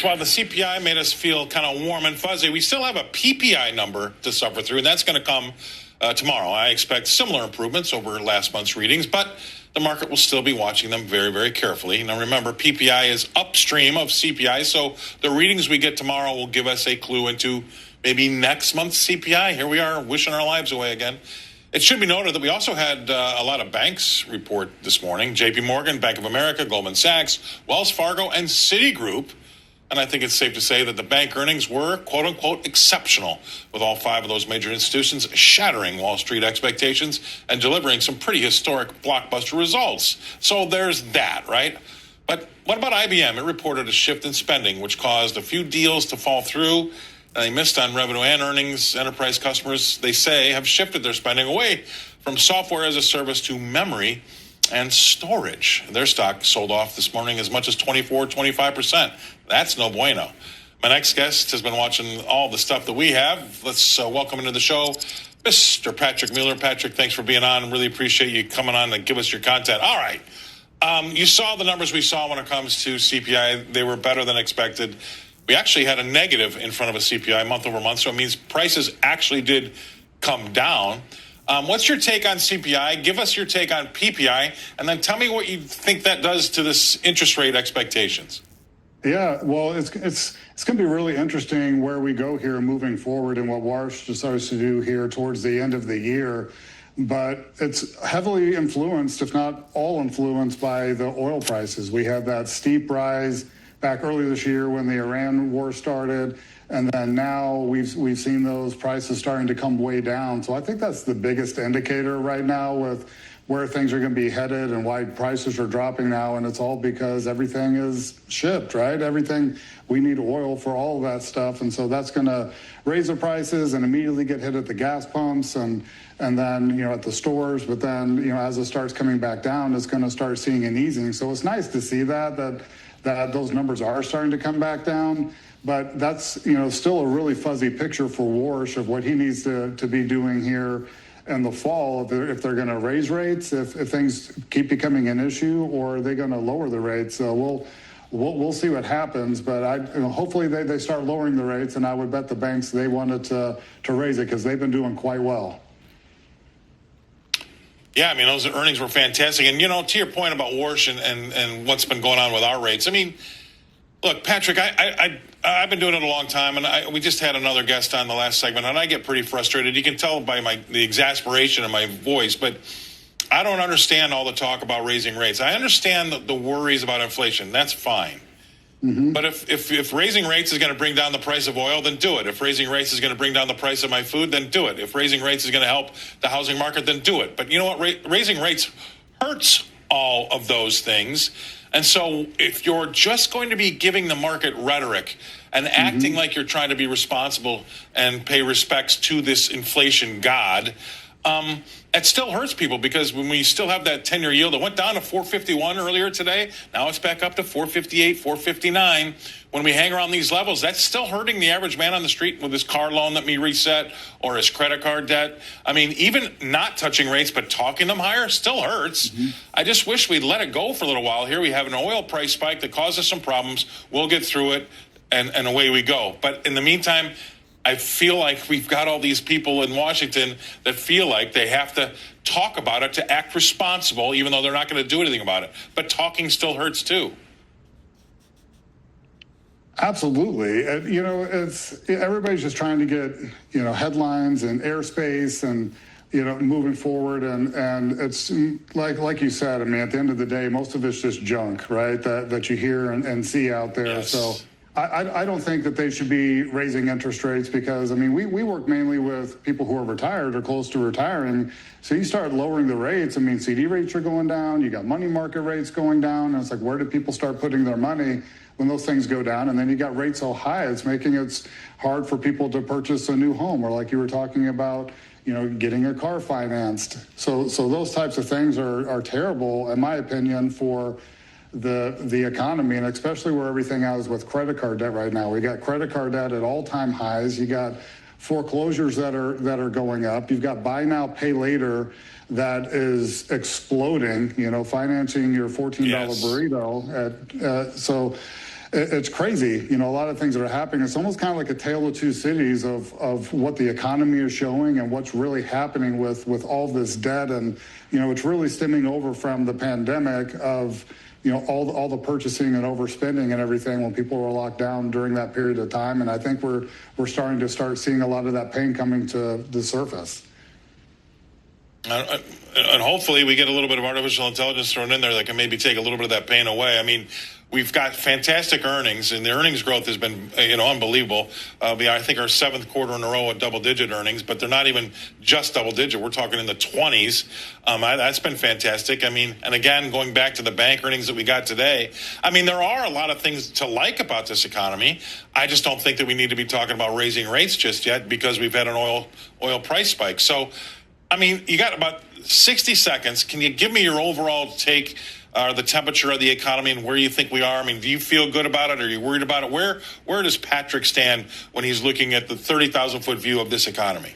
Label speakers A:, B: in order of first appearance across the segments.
A: While the CPI made us feel kind of warm and fuzzy, we still have a PPI number to suffer through, and that's going to come tomorrow. I expect similar improvements over last month's readings, but the market will still be watching them very, very carefully. Now, remember, PPI is upstream of CPI, so the readings we get tomorrow will give us a clue into maybe next month's CPI. Here we are, wishing our lives away again. It should be noted that we also had a lot of banks report this morning. JP Morgan, Bank of America, Goldman Sachs, Wells Fargo, and Citigroup. And I think it's safe to say that the bank earnings were, quote unquote, exceptional, with all five of those major institutions shattering Wall Street expectations and delivering some pretty historic blockbuster results. So there's that, right? But what about IBM? It reported a shift in spending, which caused a few deals to fall through. And they missed on revenue and earnings. Enterprise customers, they say, have shifted their spending away from software as a service to memory and storage. Their stock sold off this morning as much as 25%. That's no bueno. My next guest has been watching all the stuff that we have. Let's welcome into the show Mr. Patrick Mueller. Patrick, thanks for being on. Really appreciate you coming on and give us your content. All right. You saw the numbers we saw when it comes to CPI. They were better than expected. We actually had a negative in front of a CPI month over month, so it means prices actually did come down. What's your take on CPI? Give us your take on PPI, and then tell me what you think that does to this interest rate expectations.
B: Yeah, well, it's going to be really interesting where we go here moving forward and what Warsh starts to do here towards the end of the year. But it's heavily influenced, if not all influenced, by the oil prices. We had that steep rise back earlier this year when the Iran war started. And then now we've seen those prices starting to come way down. So I think that's the biggest indicator right now with where things are going to be headed and why prices are dropping now. And it's all because everything is shipped, right? Everything, we need oil for all of that stuff. And so that's going to raise the prices and immediately get hit at the gas pumps and then, at the stores. But then, as it starts coming back down, it's going to start seeing an easing. So it's nice to see that those numbers are starting to come back down. But that's, still a really fuzzy picture for Warsh of what he needs to be doing here in the fall, if they're going to raise rates, if things keep becoming an issue, or are they going to lower the rates? So we'll see what happens. But hopefully they start lowering the rates, and I would bet the banks, they wanted to raise it because they've been doing quite well.
A: Yeah, those earnings were fantastic. And, to your point about Warsh and what's been going on with our rates, look, Patrick, I've been doing it a long time, and we just had another guest on the last segment, and I get pretty frustrated. You can tell by the exasperation in my voice, but I don't understand all the talk about raising rates. I understand the worries about inflation. That's fine. Mm-hmm. But if raising rates is going to bring down the price of oil, then do it. If raising rates is going to bring down the price of my food, then do it. If raising rates is going to help the housing market, then do it. But you know what? Raising rates hurts all of those things. And so if you're just going to be giving the market rhetoric and acting like you're trying to be responsible and pay respects to this inflation god, it still hurts people, because when we still have that 10-year yield, it went down to 451 earlier today. Now it's back up to 458, 459. When we hang around these levels, that's still hurting the average man on the street with his car loan that may reset or his credit card debt. Even not touching rates but talking them higher still hurts. Mm-hmm. I just wish we'd let it go for a little while here. We have an oil price spike that causes some problems. We'll get through it, and away we go. But in the meantime, I feel like we've got all these people in Washington that feel like they have to talk about it to act responsible, even though they're not going to do anything about it. But talking still hurts too.
B: Absolutely. It's everybody's just trying to get, headlines and airspace and, moving forward. And it's like you said, at the end of the day, most of it's just junk, right? That you hear and see out there.
A: Yes.
B: So I don't think that they should be raising interest rates because, we work mainly with people who are retired or close to retiring. So you start lowering the rates. CD rates are going down. You got money market rates going down. And it's like, where do people start putting their money when those things go down? And then you got rates so high, it's making it hard for people to purchase a new home, or like you were talking about, getting a car financed. So those types of things are terrible, in my opinion, for the economy, and especially where everything is with credit card debt right now. We got credit card debt at all-time highs. You got foreclosures that are going up. You've got buy now, pay later that is exploding. Financing your $14
A: Yes.
B: burrito. So it's crazy. A lot of things that are happening. It's almost kind of like a tale of two cities of what the economy is showing and what's really happening with all this debt. And, it's really stemming over from the pandemic of, all the purchasing and overspending and everything when people were locked down during that period of time. And I think we're starting to seeing a lot of that pain coming to the surface.
A: And hopefully we get a little bit of artificial intelligence thrown in there that can maybe take a little bit of that pain away. I mean, we've got fantastic earnings, and the earnings growth has been, unbelievable. I think our 7th quarter in a row at double-digit earnings, but they're not even just double-digit. We're talking in the 20s. That's been fantastic. I mean, and again, going back to the bank earnings that we got today, I mean, there are a lot of things to like about this economy. I just don't think that we need to be talking about raising rates just yet because we've had an oil price spike. So, I mean, you got about 60 seconds. Can you give me your overall take, the temperature of the economy and where you think we are? I mean, do you feel good about it? Are you worried about it? Where does Patrick stand when he's looking at the 30,000-foot view of this economy?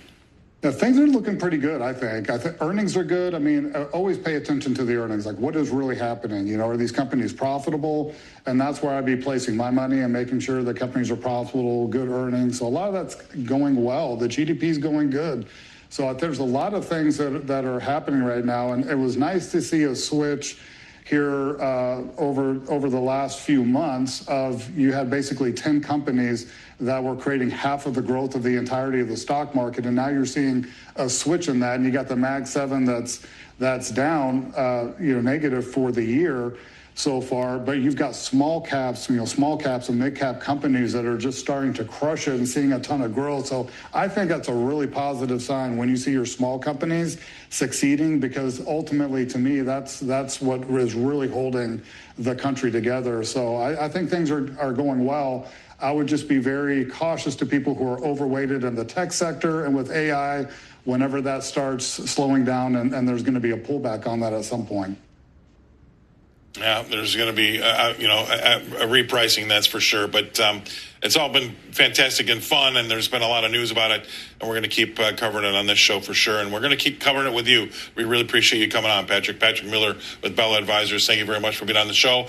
B: Yeah, things are looking pretty good, I think. Earnings are good. I mean, always pay attention to the earnings. Like, what is really happening? Are these companies profitable? And that's where I'd be placing my money and making sure the companies are profitable, good earnings. So a lot of that's going well. The GDP is going good. So there's a lot of things that are happening right now, and it was nice to see a switch here over the last few months of you had basically 10 companies that were creating half of the growth of the entirety of the stock market, and now you're seeing a switch in that, and you got the Mag 7 that's down, negative for the year so far, but you've got small caps and mid-cap companies that are just starting to crush it and seeing a ton of growth. So I think that's a really positive sign when you see your small companies succeeding, because ultimately, to me, that's what is really holding the country together. So I think things are going well. I would just be very cautious to people who are overweighted in the tech sector and with AI whenever that starts slowing down, and there's going to be a pullback on that at some point.
A: Yeah, there's going to be, a repricing, that's for sure. But it's all been fantastic and fun, and there's been a lot of news about it, and we're going to keep covering it on this show for sure. And we're going to keep covering it with you. We really appreciate you coming on, Patrick. Patrick Mueller with Bella Advisors. Thank you very much for being on the show.